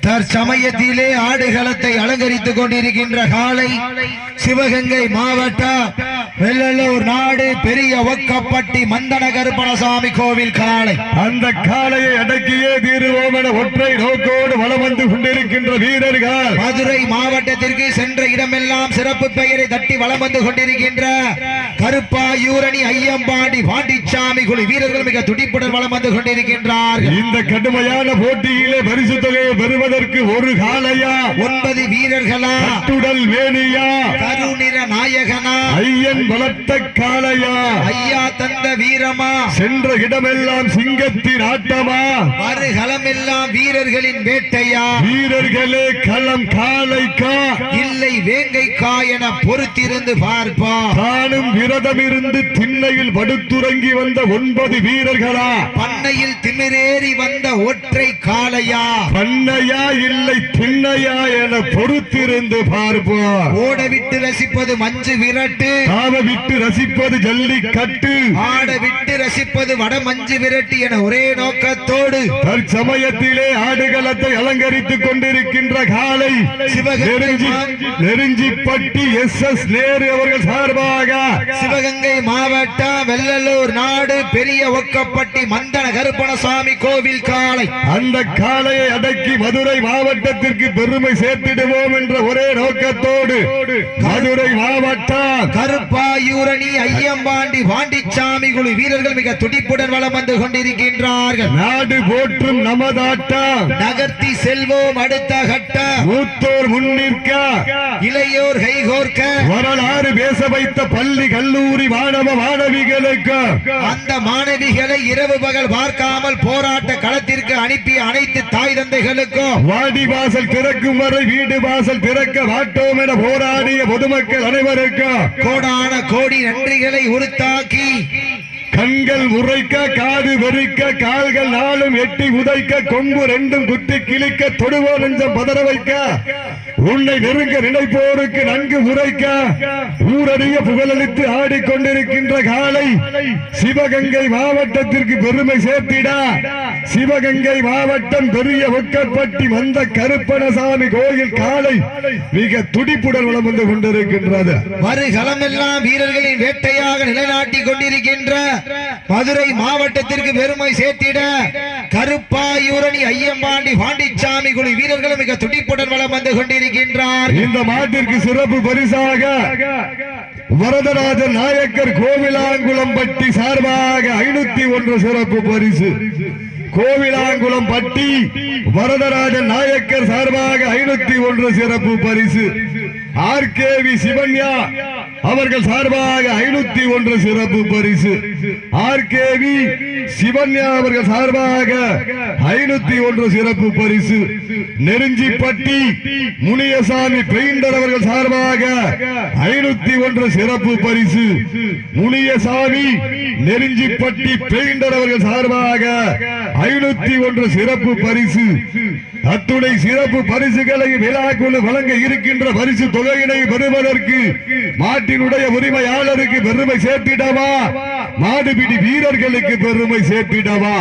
தற்சமயத்திலே ஆடுகளத்தை அலங்கரித்துக் கொண்டிருக்கின்ற காலை சிவகங்கை மாவட்டம் வெள்ளலூர் நாடு பெரிய ஒக்கப்பட்டி மந்தன கருப்பணசாமி கோவில் காலை. அந்த காலையை அடக்கியே தீருவோம் என ஒற்றை நோக்கோடு வலம் வந்து கொண்டிருக்கின்ற வீரர்கள் மதுரை மாவட்டத்திற்கு சென்ற இடமெல்லாம் சிறப்பு பெயரை தட்டி வலம் வந்து கொண்டிருக்கின்ற கருப்பாயூரணி ஐயம்பாண்டி பாண்டிச்சாமி குழு வீரர்கள் மிக துடிப்புடன் வலம் வந்து கொண்டிருக்கின்றார்கள். இந்த கடுமையான போட்டியிலே பரிசு தொகையை பெறுவதற்கு ஒரு காலையா 9 வீரர்களா கட்டுடல் வேணியா கருநிற நாயகனா ஐயன் வளர்த்த காலையா ஐயா தந்த வீரமா சென்ற இடமெல்லாம் சிங்கத்தின் ஆட்டமா மறுகளமெல்லாம் வீரர்களின் வேட்டையா வீரர்களே களம் காலைக்கா இல்லை வேங்கைக்கா என பொறுத்திருந்து பார்ப்பா. தானும் விரதம் இருந்து திண்ணையில் படுத்துறங்கி வந்த 9 வீரர்களா பண்ணையில் திமிரேறி வந்த ஒற்றை காலையா பண்ணையா இல்லை திண்ணையா என பொறுத்திருந்து பார்ப்போம். ஓட விட்டு ரசிப்பது மஞ்சு விரட்டு ஆட விட்டு ரசிப்பது ஜல்லிக்கட்டு ஆட விட்டு ரசிப்பது வட மஞ்சு விரட்டு என ஒரே நோக்கத்தோடு தற்சமயத்திலே ஆடுகளத்தை அலங்கரித்துக் கொண்டிருக்கின்ற காலை நெருஞ்சிப்பட்டி SS நேரு அவர்கள் சார்பாக சிவகங்கை மாவட்டம் வெள்ளலூர் நாடு பெரிய ஒக்கப்பட்டி மந்தன கருப்பணசாமி கோவில் காலை. அந்த காலையை அடக்கி மதுரை மாவட்டத்திற்கு பெருமை சேர்த்திடுவோம் என்ற ஒரே நோக்கத்தோடு மதுரை மாவட்டம் கருப்பாயூரணி ஐயம்பாண்டி பாண்டிச்சாமி குழு வீரர்கள் மிக துடிப்புடன் வலம் வந்து கொண்டிருக்கின்றார்கள். நாடு போற்றும் நமதாட்டம் நகர்த்தி செல்வோம் அடுத்த கட்டம் மூத்தோர் முன்னிற்க இளையோர் கைகோர்க்க வரலாறு பேச வைத்த பள்ளி கல்லூரி மாணவ மாணவிகளுக்கு அந்த மாணவிகளை இரவு பகல் பார்க்காமல் போராட்ட களத்திற்கு அனுப்பிய அனைத்து தாய் தந்தைகளுக்கும் வாடி வாசல் திறக்கும் வரை வீடு வாசல் திறக்க மாட்டோம் என போராடிய பொதுமக்கள் அனைவருக்கும் கோடான கோடி நன்றிகளை உறுத்தாக்கி கண்கள் உரைக்க காது வெறிக்க கால்கள் நாளும் எட்டி உதைக்க கொம்பு ரெண்டும் குத்தி கிழிக்க தொடுவோ நெஞ்சம் பதற வைக்க உன்னை நெருங்க நினைப்போருக்கு நன்கு உரைக்க ஊரடிய புகழளித்து ஆடிக்கொண்டிருக்கின்ற காலை சிவகங்கை மாவட்டத்திற்கு பெருமை சேர்த்திட சிவகங்கை மாவட்டம் பெரிய ஒக்கப்பட்டி வந்த கருப்பணசாமி கோயில் காலை மிக துடிப்புடன் வலம் வந்து கொண்டிருக்கின்றது. மறுகளமெல்லாம் வீரர்களின் வேட்டையாக நிலைநாட்டிக் கொண்டிருக்கின்ற மதுரை மாவட்டத்திற்கு பெருமை சேர்த்திட கருப்பாயூரணி ஐயம்பாண்டி பாண்டிச்சாமி குழு வீரர்கள் மிக துடிப்புடன் வலம் வந்து கொண்டிருக்கின்றார். இந்த மாட்டிற்கு சிறப்பு பரிசாக வரதராஜன் நாயக்கர் கோவிலாங்குளம் பட்டி சார்பாக 501 சிறப்பு பரிசு. கோவிலாங்குளம் பட்டி வரதராஜன் நாயக்கர் சார்பாக 501 சிறப்பு பரிசு. RKV சிவன்யா அவர்கள் சார்பாக 501 சிறப்பு பரிசு. RKV சிவன்யா அவர்கள் சார்பாக 501 சிறப்பு பரிசு. நெருஞ்சிப்பட்டி முனியசாமி பெயிண்டர் அவர்கள் சார்பாக 501 சிறப்பு பரிசு. முனியசாமி நெருஞ்சிப்பட்டி பெயிண்டர் அவர்கள் சார்பாக 501 சிறப்பு பரிசு. அத்துணை சிறப்பு பரிசுகளை விழாக்குழு வழங்க இருக்கின்ற பரிசு தொகையினை பெறுவதற்கு மாட்டினுடைய உரிமையாளருக்கு பெருமை சேர்த்திடவா மாடுபிடி வீரர்களுக்கு பெருமை சேர்த்திடவா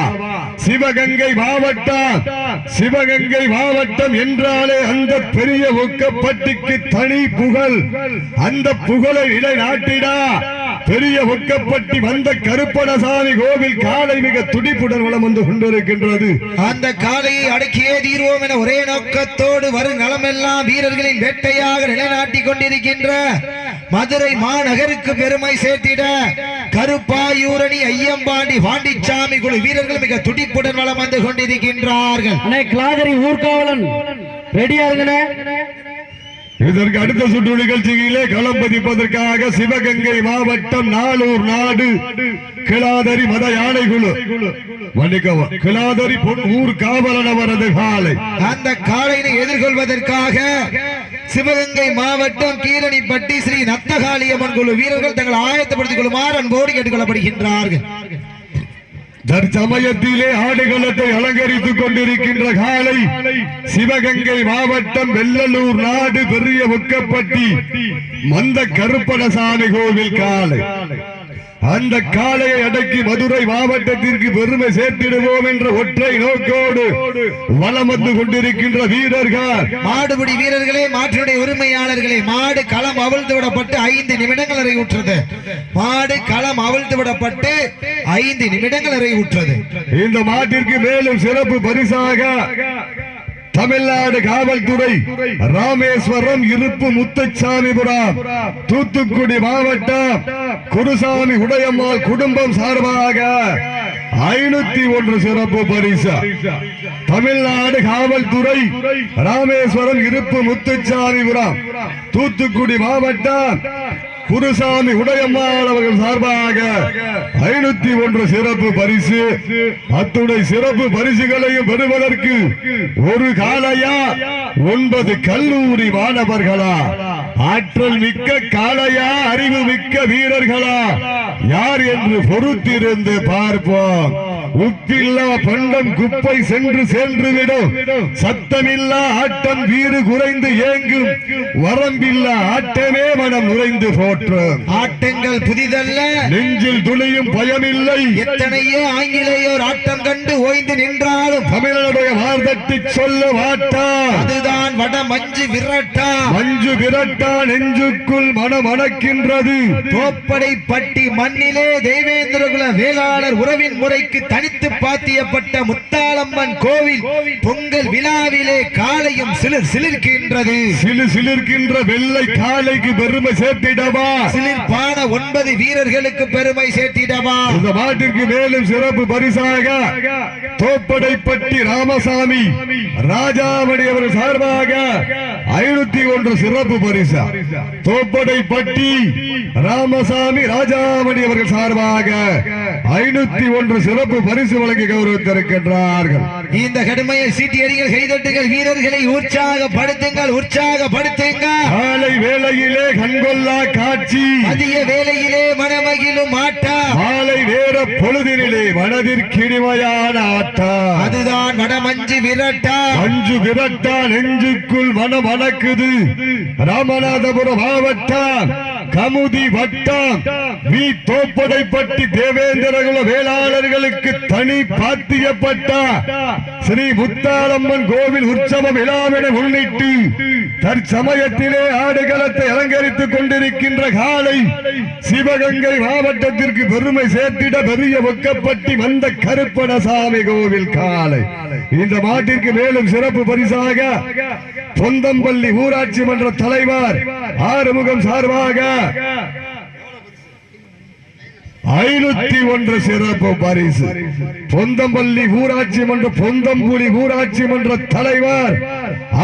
சிவகங்கை மாவட்டம் என்றாலே அந்த பெரிய ஒக்கப்பட்டிக்கு தனி புகழ். அந்த புகழை நிலைநாட்டிடா பெரிய ஒக்கப்பட்டி வந்த கருப்பணசாமி கோவில் காலை மிக துடிப்புடன் வலம் வந்து கொண்டிருக்கின்றது. அந்த காலையை அடக்கியே தீர்வோம் என ஒரே நோக்கத்தோடு வரும் நலமெல்லாம் வீரர்களின் வேட்டையாக நிலைநாட்டிக் கொண்டிருக்கின்ற மதுரை மாநகருக்கு பெருமை சேர்த்திட கருப்பாயூரணி ஐயம்பாண்டி பாண்டிச்சாமி குழு வீரர்கள் மிக துடிப்புடன் வலம் வந்து கொண்டிருக்கின்றார்கள். ஊர்காவலன் ரெடியா இருங்க. இதற்கு அடுத்த சுற்று நிகழ்ச்சியிலே களம் பதிப்பதற்காக சிவகங்கை மாவட்டம் நாளூர் நாடு கிளாதரி மத யானை குழு கிளாதரி ஊர் காவலன் அவரது காலை. அந்த காலையை எதிர்கொள்வதற்காக சிவகங்கை மாவட்டம் கீரணிப்பட்டி ஸ்ரீ நத்தகாளியம்மன் குழு வீரர்கள் தங்கள் ஆயத்தப்படுத்திக் கொள்ளுமாறு அன்போடு கேட்டுக்கொள்ளப்படுகின்றார்கள். தற்சமயத்திலே ஆடுகளத்தை அலங்கரித்துக் கொண்டிருக்கின்ற காலை சிவகங்கை மாவட்டம் வெள்ளலூர் நாடு பெரிய ஒக்கப்பட்டி மந்த கருப்பணசாமி கோவில் காலை. அந்த காளையை அடக்கி மதுரை மாவட்டத்திற்கு பெருமை சேர்த்திடுவோம் என்ற ஒற்றை நோக்கோடு வலம் வந்து கொண்டிருக்கின்ற வீரர்கள், மாடுபிடி வீரர்களே, மாற்றினுடைய உரிமையாளர்களே, மாடு களம் அவிழ்த்து விடப்பட்டு 5 நிமிடங்கள் நிறைவுற்றது. மாடு களம் அவிழ்த்து விடப்பட்டு 5 நிமிடங்கள் நிறைவுற்றது. இந்த மாட்டிற்கு மேலும் சிறப்பு பரிசாக தமிழ்நாடு காவல்துறை ராமேஸ்வரம் இருப்பு முத்துச்சாமிபுரம் தூத்துக்குடி மாவட்டம் குருசாமி உடையம்மாள் குடும்பம் சார்பாக 501 சிறப்பு பரிசு. தமிழ்நாடு காவல்துறை ராமேஸ்வரம் இருப்பு முத்துச்சாமிபுரம் தூத்துக்குடி மாவட்டம் குருசாமி உடையம்மாள் அவர்கள் சார்பாக 501 சிறப்பு பரிசு. அத்துணை சிறப்பு பரிசுகளையும் பெறுவதற்கு ஒரு காளையா 9 கல்லூரி மாணவர்களா, ஆற்றல் மிக்க காளையா, அறிவு மிக்க வீரர்களா, யார் என்று பொறுத்திருந்து பார்ப்போம். உப்பில்லா பண்டம் குப்பை சென்று சென்றுவிடும், சத்தமில்லா ஆட்டம் வீறு குறைந்து ஏங்கும், வரம்பில்லா ஆட்டமே மனம் நுழைந்து போற்றும். ஆட்டங்கள் புதிதல்ல, நெஞ்சில் துளியும் பயமில்லை, எத்தனையோ ஆங்கிலேயோர் ஆட்டம் கண்டு ஓய்ந்து நின்றாலும் தமிழனுடைய வார்த்தட்டி சொல்ல வாட்டா, அதுதான் வட மஞ்சு விரட்டா. மஞ்சு விரட்டா நெஞ்சுக்குள் மனம் அணக்கின்றது. தோப்படை பட்டி மண்ணிலே தேவேந்திரகுல வேளாளர் உறவின் முறைக்கு தனித்து பாத்தியப்பட்ட முத்தாளம்மன் கோவில் பொங்கல் விழாவிலே காலையும் சிலிர் சிலிர்க்கின்றது. சிலிர்க்கின்ற வெள்ளை காலைக்கு பெருமை சேர்த்திடவா, சிலிர்ப்பான 9 வீரர்களுக்கு பெருமை சேர்த்திடவா. இந்த மாட்டிற்கு மேலும் சிறப்பு பரிசாக தோப்படைப்பட்டி ராமசாமி ராஜாமணி அவர்கள் சார்பாக 501 சிறப்பு பரிசு. தோப்படைப்பட்டி ராமசாமி ராஜாமணி அவர்கள் சார்பாக 501 சிறப்பு பரிசு வழங்கி கௌரவித்திருக்கின்றார்கள். இந்த கடுமையை சீட்டியடிகள், கைதட்டுங்கள், வீரர்களை உற்சாகப்படுத்துங்கள், உற்சாகப்படுத்துங்கள். காலை வேளையிலே கண்கொள்ளா காட்சி, மதிய வேளையிலே மனமகிழும் ஆட்டம், மாலை நேர பொழுதினிலே மனதிற்கினிமையான ஆட்டம், அதுதான் வடமஞ்சு விரட்டா. மஞ்சு விரட்டா நெஞ்சுக்குள் மனம் அணக்குது. ராமநாதபுரம் மாவட்டம் கமுதி வட்டம் வி தோப்படைப்பட்டி தேவேந்திரகுல வேளாளர்களுக்கு தனி பாத்தியப்பட்ட ஸ்ரீ முத்தாளம்மன் கோவில் உற்சவ விழாவினை முன்னிட்டு தற்சமயத்திலே ஆடுகளத்தை அலங்கரித்துக் கொண்டிருக்கின்ற காலை சிவகங்கை மாவட்டத்திற்கு பெருமை சேர்த்திட பெரிய ஒக்கப்பட்டி வந்த கருப்பணசாமி கோவில் காலை. இந்த மாட்டிற்கு மேலும் சிறப்பு பரிசாக பொந்தம்பள்ளி ஊராட்சி மன்ற தலைவர் ஆறுமுகம் சார்பாக 501 சிறப்பு பரிசு. பொந்தம்பள்ளி ஊராட்சி மன்ற பொந்தம்புலி ஊராட்சி மன்ற தலைவர்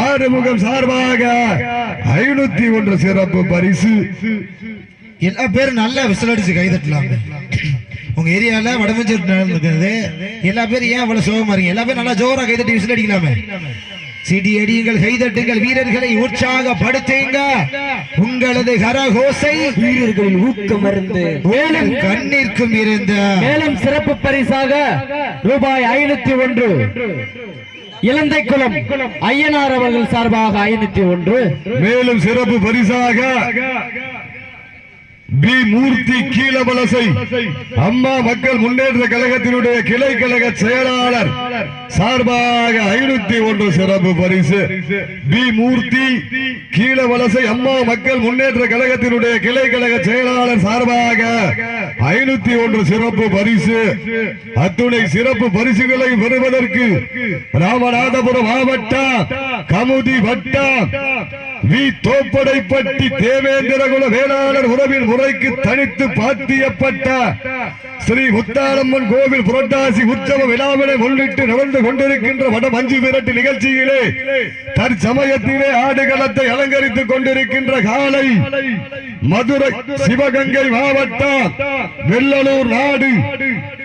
ஆறுமுகம் சார்பாக 501 சிறப்பு பரிசு. எல்லா பேரும் நல்லா விசில் அடிச்சு கைதட்டலாம். உங்க ஏரியால வடமஞ்சு இருக்குது, எல்லா பேரும் ஏன் அவ்வளவு சோகமா இருக்கீங்க? எல்லா பேரும் நல்லா ஜோரா கைதட்டி விசில் அடிக்கலாமே. சீட்டி அடியுங்கள், கைதட்டுங்கள், வீரர்களை உற்சாகப்படுத்துங்க. உங்களது கரகோசை வீரர்களின் ஊக்கம் இருந்து மேலும் கண்ணிற்கும் இருந்த மேலும் சிறப்பு பரிசாக ரூபாய் 501 இலந்தைக்குளம் ஐயனார் அவர்கள் சார்பாக 501. மேலும் சிறப்பு பரிசாக பி மூர்த்தி கீழவலசை அம்மா மக்கள் முன்னேற்ற கழகத்தினுடைய கிளை கழக செயலாளர் சார்பாக 501 சிறப்பு பரிசு. பி மூர்த்தி கீழவலசை அம்மா மக்கள் முன்னேற்ற கழகத்தினுடைய கிளை கழக செயலாளர் சார்பாக 501 சிறப்பு பரிசு. அத்துணை சிறப்பு பரிசுகளை பெறுவதற்கு ராமநாதபுரம் மாவட்டம் கமுதி வட்டம் வி தோப்படைப்பட்டி தேவேந்திரகுல வேளாளர் உறவின் முறைக்கு தனித்து பாத்தியப்பட்ட ஸ்ரீ முத்தாளம்மன் கோவில் புரட்டாசி உற்சவ விழாவினை முன்னிட்டு நடந்து கொண்டிருக்கின்ற வட மஞ்சு விரட்டு நிகழ்ச்சியிலே தற்சமயத்திலே ஆடுகளத்தை அலங்கரித்துக் கொண்டிருக்கின்ற காலை மதுரை சிவகங்கை மாவட்டம் வெள்ளலூர் நாடு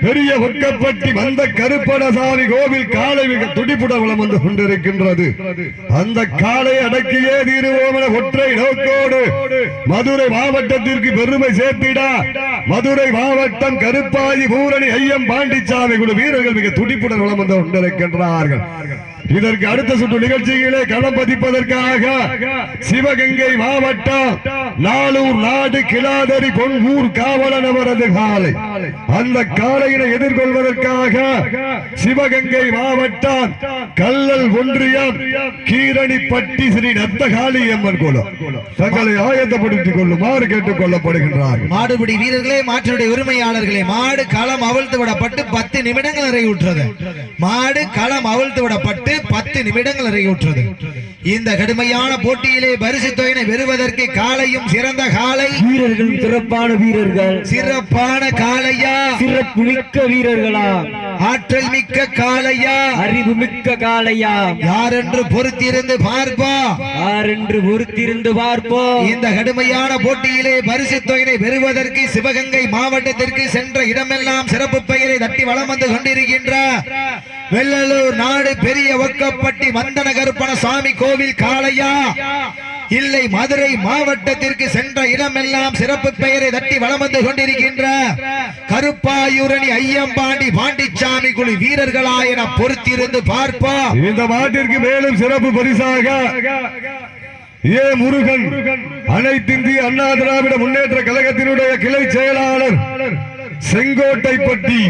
பெரிய ஒக்கப்பட்டி வந்த கருப்பணசாமி கோவில் காலை மிக துடிப்புடன் வலம் வந்து கொண்டிருக்கின்றது. அந்த காலை அடக்கியே தீருவோம் என ஒற்றை நோக்கோடு மதுரை மாவட்டத்திற்கு பெருமை சேர்த்திட மதுரை மாவட்டம் கருப்பாயி பூரணி ஐயம் பாண்டிச்சாமி குழு வீரர்கள் மிக துடிப்புடன் வலம் வந்து கொண்டிருக்கின்றார்கள். இதற்கு அடுத்த சுற்று நிகழ்ச்சியிலே களம் பதிப்பதற்காக சிவகங்கை மாவட்டம் நாளூர் நாடு கிளாதரி கொங்கூர் காவலன் அவரது காலை. அந்த காலையினை எதிர்கொள்வதற்காக சிவகங்கை மாவட்டம் கல்லல் ஒன்றியம் கீரணிப்பட்டி ஸ்ரீ நத்தகாளி அம்மன் கோலம் தங்களை ஆயத்தப்படுத்திக் கொள்ளுமாறு கேட்டுக் கொள்ளப்படுகின்றார். மாடுபிடி வீரர்களே, மாற்றினுடைய உரிமையாளர்களே, மாடு களம் அவிழ்த்து விடப்பட்டு 10 நிமிடங்கள் நிறைவுற்றது. மாடு களம் அவிழ்த்து விடப்பட்டு 10 நிமிடங்கள் நிறைவுற்றது. இந்த கடுமையான போட்டியிலே பரிசு தொகையினை பெறுவதற்கு காலையும் சிறந்த காலை, வீரர்கள் சிறப்பான வீரர்கள், சிறப்பான காலையா, சிறப்பு மிக்க வீரர்களா, ஆற்றல் மிக்க காலையா, அறிவு மிக்க காலையா, யார் என்று பொறுத்திருந்து பார்ப்பா, யார் என்று பொறுத்திருந்து பார்ப்போம். இந்த கடுமையான போட்டியிலே பரிசு தொகையினை பெறுவதற்கு சிவகங்கை மாவட்டத்திற்கு சென்ற இடமெல்லாம் சிறப்பு பெயரை தட்டி வலம் வந்து கொண்டிருக்கின்ற வெள்ளலூர் நாடு பெரிய ஒக்கப்பட்டி மந்தன கருப்பண சாமி கோவில் காளையா, இல்லை மதுரை மாவட்டத்திற்கு சென்ற இடமெல்லாம் சிறப்பு பெயரை தட்டி வலம் வந்து கொண்டிருக்கின்ற கருப்பாயூரணி ஐயம்பாண்டி பாண்டிச்சாமி குழு வீரர்களா என பொறுத்திருந்து பார்ப்போம். இந்த மாட்டிற்கு மேலும் சிறப்பு பரிசாக ஏ முருகன் அனைத்திந்திய அண்ணா திராவிட முன்னேற்ற கழகத்தினுடைய கிளை செயலாளர் செங்கோட்டைப்பட்டி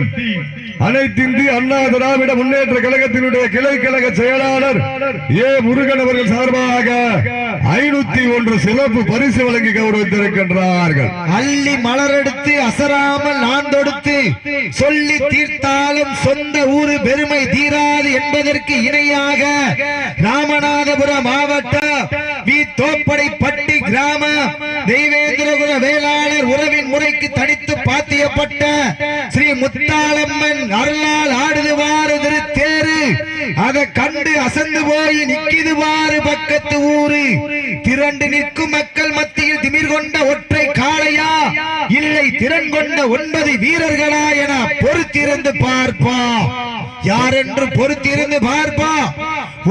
அனைத்திந்திய அண்ணா திராவிட முன்னேற்ற கழகத்தினுடைய கிளை கழக செயலாளர் ஏ முருகன் அவர்கள் சார்பாக 501 சிறப்பு பரிசு வழங்கி கௌரவித்திருக்கின்றார்கள். அள்ளி மலரெடுத்து அசராமல் நான் தொடுத்து சொல்லி தீர்த்தாலும் சொந்த ஊரு பெருமை தீராது என்பதற்கு இணையாக ராமநாதபுரம் மாவட்டம் வி தோப்படைப்பட்டி கிராம தெய்வேந்திரகுல வேளாளர் உறவின் முறைக்கு தனித்து பாத்தியப்பட்ட ஸ்ரீ முத்தாளம்மன் அருளால் ஆடுதுவாறு திருத்தேரு அதை கண்டு அசந்து போய் நிக்கிதுவாறு பக்கத்து ஊரு திரண்டு நிற்கும் மக்கள் மத்தியில் திமிர் கொண்ட ஒற்றை காளையா, இல்லை திறன் கொண்ட 9 வீரர்களா என பொறுத்திருந்து பார்ப்பா. யார் என்று பொறுத்திருந்து பார்ப்பா.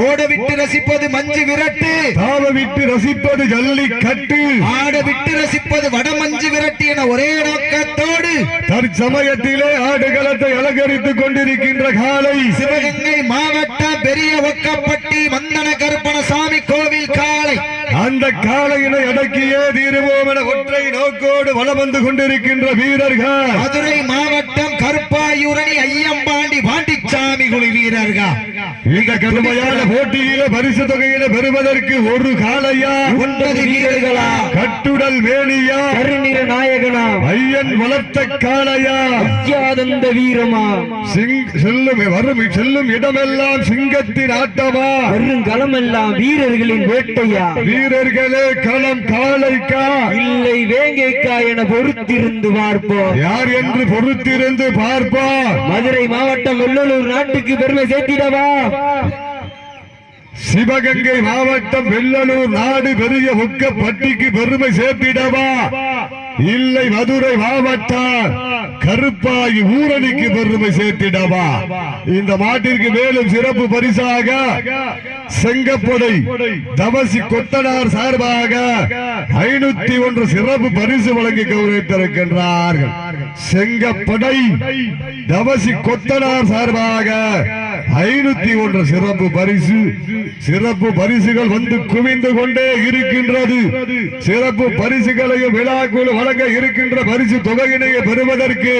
ஓட விட்டு ரசிப்பது மஞ்சு விரட்டு, தாவ விட்டு ரசிப்பது ஜல்லிக்கட்டு, ஆட விட்டு ரசிப்பது வடமஞ்சு விரட்டு என ஒரே நோக்கத்தோடு தற்சமயத்திலே ஆடுகளத்தை அலங்கரித்துக் கொண்டிருக்கின்ற காலை சிவகங்கை மாவட்டம் பெரிய ஒக்கப்பட்டி மந்தன கருப்பணசாமி கோவில் காளை. அந்த காளையினை அடக்கியே தீருவோம் என ஒற்றை நோக்கோடு வலம் வந்து கொண்டிருக்கின்ற வீரர்கள் மதுரை மாவட்டம் கருப்பாயூரணி ஐயம்பாண்டி பாண்டிச்சாமி குழு வீரர்கள். இந்த கடுமையான போட்டியில பரிசு தொகையில பெறுவதற்கு ஒரு காளையா, 9 வீரர்களா, கட்டுடல் வேணியா, கருநிற நாயகனா, ஐயன் வளர்த்த காளையா, அத்தியாதந்த வீரமா, செல்லும் இடமெல்லாம் சிங்கத்தின் ஆட்டமா, வருங்களமெல்லாம் வீரர்களின் வேட்டையா, வீரர்களே களம் காளைக்கா, இல்லை வேங்கைக்கா என பொறுத்திருந்து பார்ப்போம். யார் என்று பொறுத்திருந்து பார்ப்போம். மதுரை மாவட்டம் வெள்ளலூர் நாட்டுக்கு பெருமை சேர்த்திடவா, சிவகங்கை மாவட்டம் வெள்ளலூர் நாடு பெரிய ஒக்கப்பட்டிக்கு பெருமை சேர்த்திடவா, இல்லை மதுரை மாவட்டம் கருப்பாயி ஊரணிக்கு பெருமை சேர்த்திடவா. இந்த மாட்டிற்கு மேலும் சிறப்பு பரிசாக செங்கப்படை தவசி கொத்தனார் சார்பாக 501 சிறப்பு பரிசு வழங்கி கௌரவித்திருக்கின்றார்கள். செங்கப்படை தவசி கொத்தனார் சார்பாக 501 சிறப்பு பரிசு. சிறப்பு பரிசுகள் வந்து குவிந்து கொண்டே இருக்கின்றது. சிறப்பு பரிசுகளையும் விழாக்குழு வழங்க இருக்கின்ற பரிசு தொகையினையை பெறுவதற்கு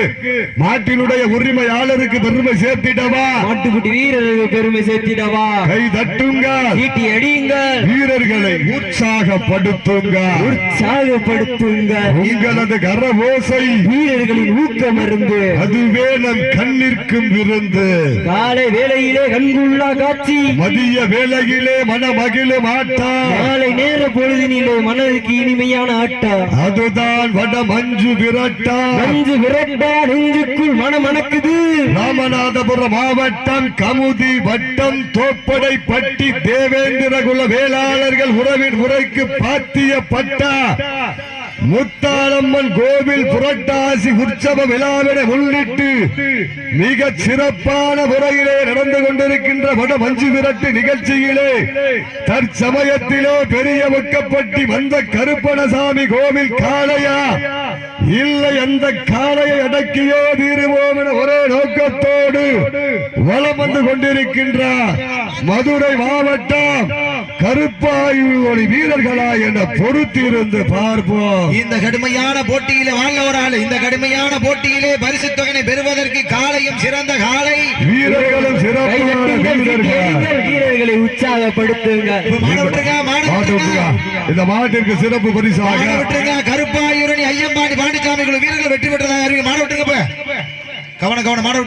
மாட்டினுடைய உரிமையாளருக்கு பெருமை சேர்த்திடவா, மாட்டுக்குட்டி வீரர்களுக்கு பெருமை சேர்த்திடவா, கை தட்டுங்கள், ஈட்டி அடியுங்கள், வீரர்களை உற்சாகப்படுத்துங்கள், உற்சாகப்படுத்துங்கள். உங்களது கரவோசை வீரர்களின் ஊக்கம் இருந்து அதுவே நம் கண்ணிற்கும் விருந்து. காலை வேளையிலே கண்குள்ளா காட்சி, மதிய வேளையிலே மனமகிழும் ஆட்டம், மாலை நேர பொழுதினிலே மனதுக்கு இனிமையான ஆட்டம், அதுதான் வட மஞ்சு விரட்டா. மஞ்சு விரட்டா நெஞ்சுக்குள் மனம் மணக்குது. ராமநாதபுரம் மாவட்டம் கமுதி வட்டம் தோப்படைப்பட்டி தேவேந்திரகுல வேளாளர்கள் உறவின் முறைக்கு பாத்தியப்பட்ட முத்தாளம்மன் கோவில் புரட்டாசி உற்சவ விழாவினை முன்னிட்டு மிக சிறப்பான முறையிலே நடந்து கொண்டிருக்கின்ற வட மஞ்சு விரட்டு நிகழ்ச்சியிலே தற்சமயத்திலே பெரிய முக்கப்பட்டி வந்த கருப்பணசாமி கோவில் காளையா இல்லை அந்த காளையை அடக்கியோ தீருவோம் என ஒரே நோக்கத்தோடு வலம் வந்து கொண்டிருக்கின்றார் மதுரை மாவட்டம் கருப்பாயூர் வீரர்களா என பொறுத்திருந்து பார்ப்போம். இந்த கடுமையான போட்டியிலே வாழ்ந்தவரால் இந்த கடுமையான போட்டியிலே பரிசு தொகையை பெறுவதற்கு காளையும் சிறந்த காளை வீரர்களும் சிறப்பான வீரர்களை உற்சாகப்படுத்துங்கள். இந்த மாட்டிற்கு சிறப்பு பரிசாக கருப்பாயூரணி ஐயம்பாடி பாண்டிச்சாமி வீரர்கள் வெற்றி பெற்றதாக மாட விட்டுங்க. கவனம் மாட